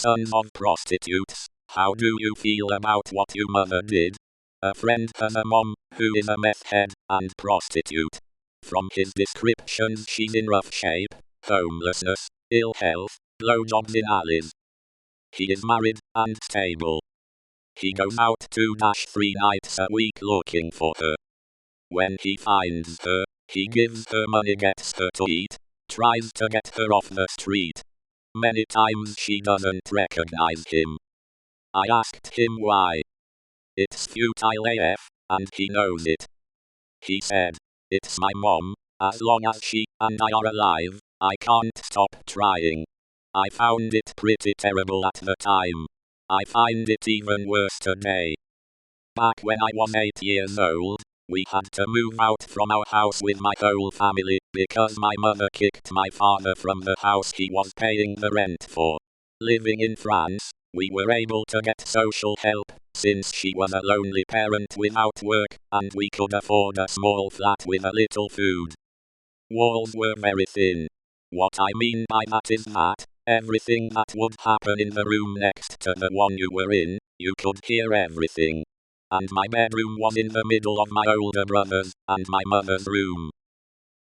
sons of prostitutes. How do you feel about what your mother did? A friend has a mom who is a meth head and prostitute. From his descriptions, she's in rough shape, homelessness, ill health, blowjobs in alleys. He is married and stable. He goes out 2-3 nights a week looking for her. When he finds her, he gives her money, gets her to eat, tries to get her off the street. Many times she doesn't recognize him. I asked him why. It's futile AF, and he knows it. He said, "It's my mom, as long as she and I are alive, I can't stop trying." I found it pretty terrible at the time. I find it even worse today. Back when I was 8 years old, we had to move out from our house with my whole family because my mother kicked my father from the house he was paying the rent for. Living in France, we were able to get social help since she was a lonely parent without work and we could afford a small flat with a little food. Walls were very thin. What I mean by that is that everything that would happen in the room next to the one you were in, you could hear everything. And my bedroom was in the middle of my older brother's and my mother's room.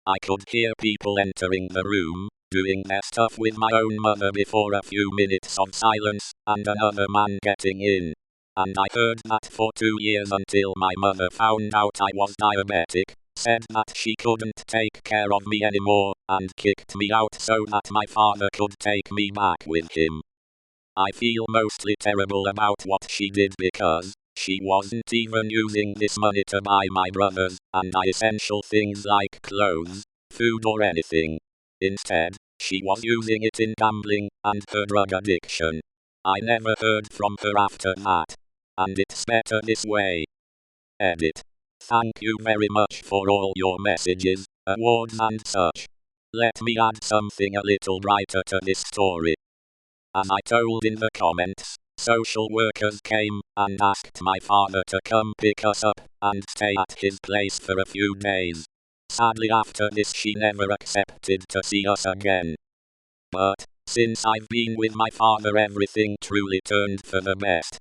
I could hear people entering the room, doing their stuff with my own mother before a few minutes of silence, and another man getting in. And I heard that for 2 years until my mother found out I was diabetic, said that she couldn't take care of me anymore, and kicked me out so that my father could take me back with him. I feel mostly terrible about what she did because she wasn't even using this money to buy my brothers and I essential things like clothes, food or anything. Instead, she was using it in gambling and her drug addiction. I never heard from her after that. And it's better this way. Edit. Thank you very much for all your messages, awards and such. Let me add something a little brighter to this story. As I told in the comments, social workers came and asked my father to come pick us up and stay at his place for a few days. Sadly, after this she never accepted to see us again. But since I've been with my father, everything truly turned for the best.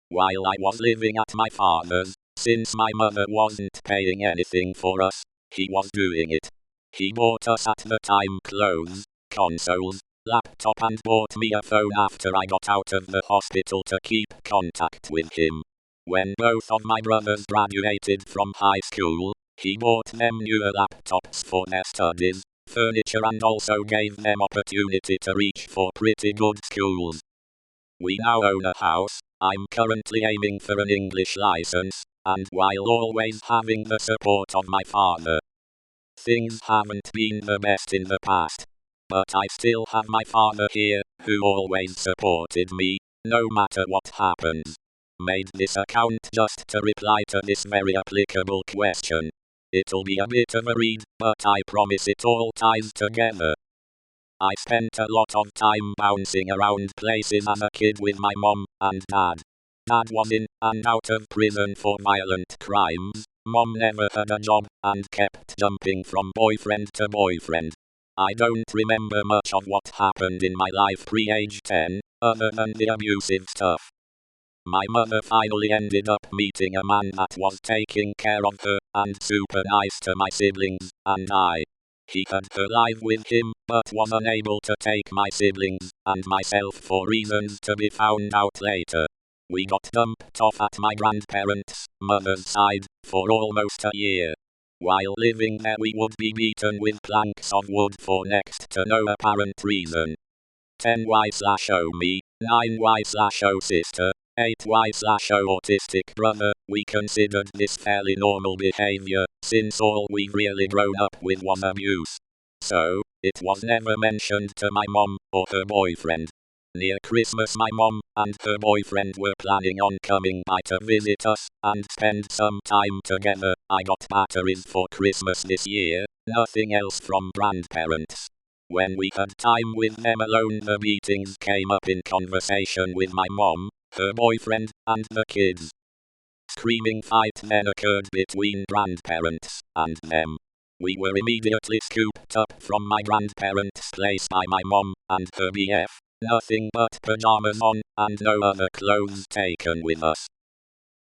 While I was living at my father's, since my mother wasn't paying anything for us, he was doing it. He bought us at the time clothes, consoles, laptop and bought me a phone after I got out of the hospital to keep contact with him. When both of my brothers graduated from high school, he bought them newer laptops for their studies, furniture and also gave them opportunity to reach for pretty good schools. We now own a house. I'm currently aiming for an English license, and while always having the support of my father. Things haven't been the best in the past. But I still have my father here, who always supported me, no matter what happens. Made this account just to reply to this very applicable question. It'll be a bit of a read, but I promise it all ties together. I spent a lot of time bouncing around places as a kid with my mom and dad. Dad was in and out of prison for violent crimes, mom never had a job and kept jumping from boyfriend to boyfriend. I don't remember much of what happened in my life pre-age 10, other than the abusive stuff. My mother finally ended up meeting a man that was taking care of her and super nice to my siblings and I. He had her live with him, but was unable to take my siblings and myself for reasons to be found out later. We got dumped off at my grandparents' mother's side for almost a year. While living there we would be beaten with planks of wood for next to no apparent reason. 10y/O me, 9y/O sister, 8y/O autistic brother. We considered this fairly normal behavior, since all we've really grown up with was abuse. So, it was never mentioned to my mom or her boyfriend. Near Christmas my mom and her boyfriend were planning on coming by to visit us and spend some time together. I got batteries for Christmas this year, nothing else from grandparents. When we had time with them alone, the beatings came up in conversation with my mom, her boyfriend, and the kids. Screaming fight then occurred between grandparents and them. We were immediately scooped up from my grandparents' place by my mom and her BF, nothing but pajamas on, and no other clothes taken with us.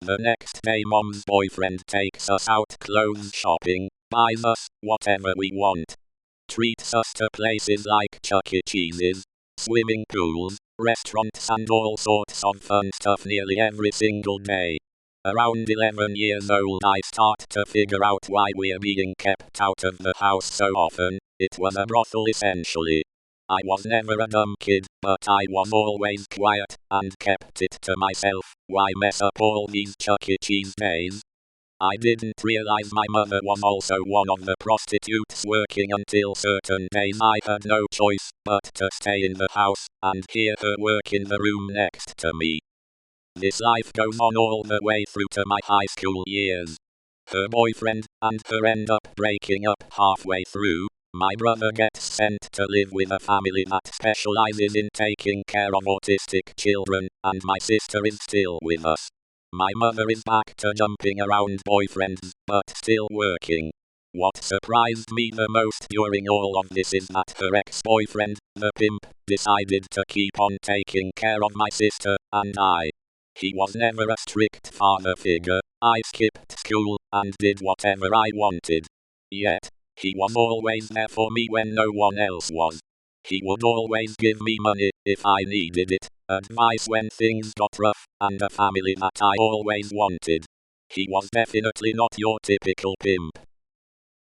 The next day mom's boyfriend takes us out clothes shopping, buys us whatever we want. Treats us to places like Chuck E. Cheese's, swimming pools, restaurants and all sorts of fun stuff nearly every single day. Around 11 years old I start to figure out why we're being kept out of the house so often. It was a brothel essentially. I was never a dumb kid, but I was always quiet, and kept it to myself. Why mess up all these Chuck E. Cheese days? I didn't realize my mother was also one of the prostitutes working until certain days I had no choice but to stay in the house, and hear her work in the room next to me. This life goes on all the way through to my high school years. Her boyfriend and her end up breaking up halfway through. My brother gets sent to live with a family that specializes in taking care of autistic children, and my sister is still with us. My mother is back to jumping around boyfriends, but still working. What surprised me the most during all of this is that her ex-boyfriend, the pimp, decided to keep on taking care of my sister and I. He was never a strict father figure. I skipped school and did whatever I wanted. Yet, he was always there for me when no one else was. He would always give me money if I needed it, advice when things got rough, and a family that I always wanted. He was definitely not your typical pimp.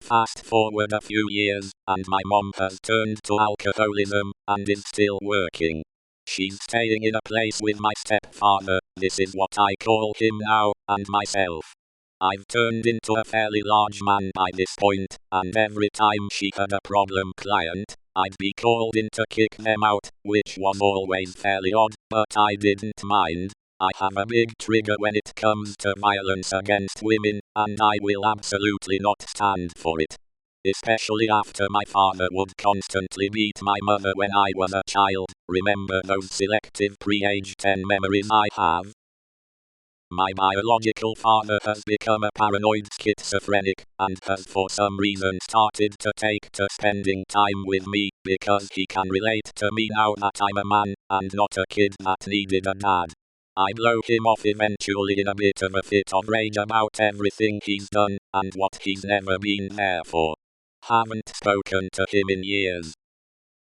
Fast forward a few years, and my mom has turned to alcoholism, and is still working. She's staying in a place with my stepfather, this is what I call him now, and myself. I've turned into a fairly large man by this point, and every time she had a problem client, I'd be called in to kick them out, which was always fairly odd, but I didn't mind. I have a big trigger when it comes to violence against women, and I will absolutely not stand for it. Especially after my father would constantly beat my mother when I was a child. Remember those selective pre-age 10 memories I have? My biological father has become a paranoid schizophrenic, and has for some reason started to take to spending time with me, because he can relate to me now that I'm a man, and not a kid that needed a dad. I blow him off eventually in a bit of a fit of rage about everything he's done, and what he's never been there for. Haven't spoken to him in years.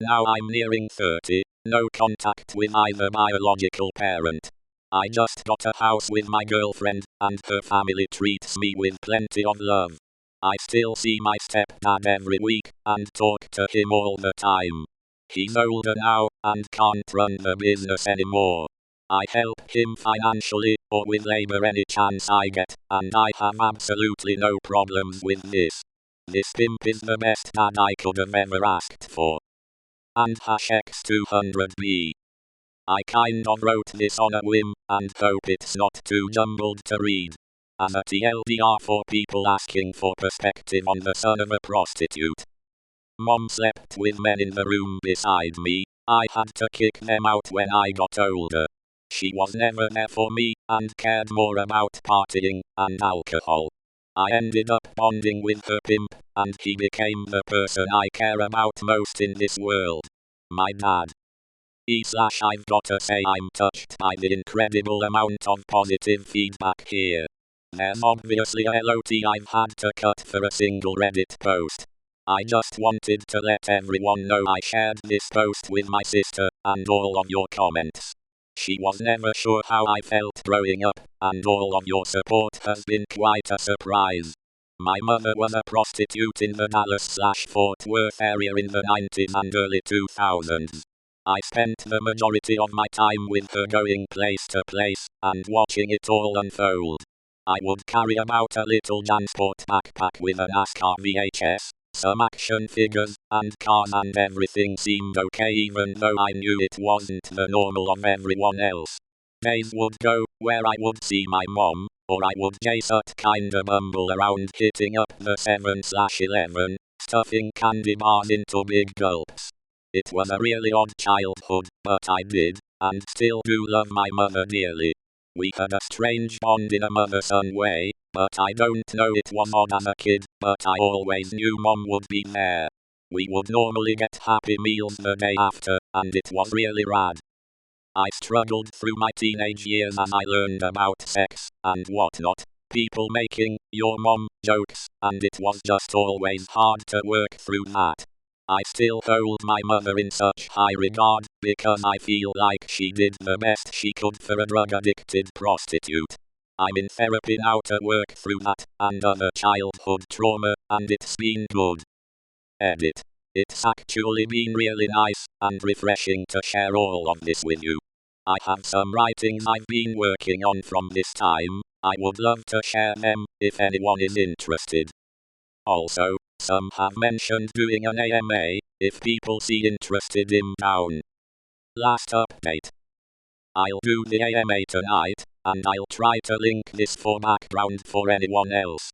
Now I'm nearing 30, no contact with either biological parent. I just got a house with my girlfriend, and her family treats me with plenty of love. I still see my stepdad every week, and talk to him all the time. He's older now, and can't run the business anymore. I help him financially, or with labor any chance I get, and I have absolutely no problems with this. This pimp is the best dad I could have ever asked for. And #X200B. I kind of wrote this on a whim, and hope it's not too jumbled to read. As a TLDR for people asking for perspective on the son of a prostitute. Mom slept with men in the room beside me. I had to kick them out when I got older. She was never there for me, and cared more about partying and alcohol. I ended up bonding with her pimp, and he became the person I care about most in this world. My dad. I've gotta say I'm touched by the incredible amount of positive feedback here. There's obviously a lot I've had to cut for a single Reddit post. I just wanted to let everyone know I shared this post with my sister, and all of your comments. She was never sure how I felt growing up, and all of your support has been quite a surprise. My mother was a prostitute in the Dallas/Fort Worth area in the 90s and early 2000s. I spent the majority of my time with her going place to place, and watching it all unfold. I would carry about a little JanSport backpack with a NASCAR VHS, some action figures, and cars, and everything seemed okay even though I knew it wasn't the normal of everyone else. Days would go, where I would see my mom, or I would just kinda bumble around hitting up the 7/11, stuffing candy bars into big gulps. It was a really odd childhood, but I did, and still do love my mother dearly. We had a strange bond in a mother-son way, but I don't know it was odd as a kid, but I always knew mom would be there. We would normally get Happy Meals the day after, and it was really rad. I struggled through my teenage years as I learned about sex and whatnot. People making your mom jokes, and it was just always hard to work through that. I still hold my mother in such high regard, because I feel like she did the best she could for a drug-addicted prostitute. I'm in therapy now to work through that and other childhood trauma, and it's been good. Edit. It's actually been really nice and refreshing to share all of this with you. I have some writings I've been working on from this time. I would love to share them if anyone is interested. Also, some have mentioned doing an AMA if people see interested in down. Last update. I'll do the AMA tonight, and I'll try to link this for background for anyone else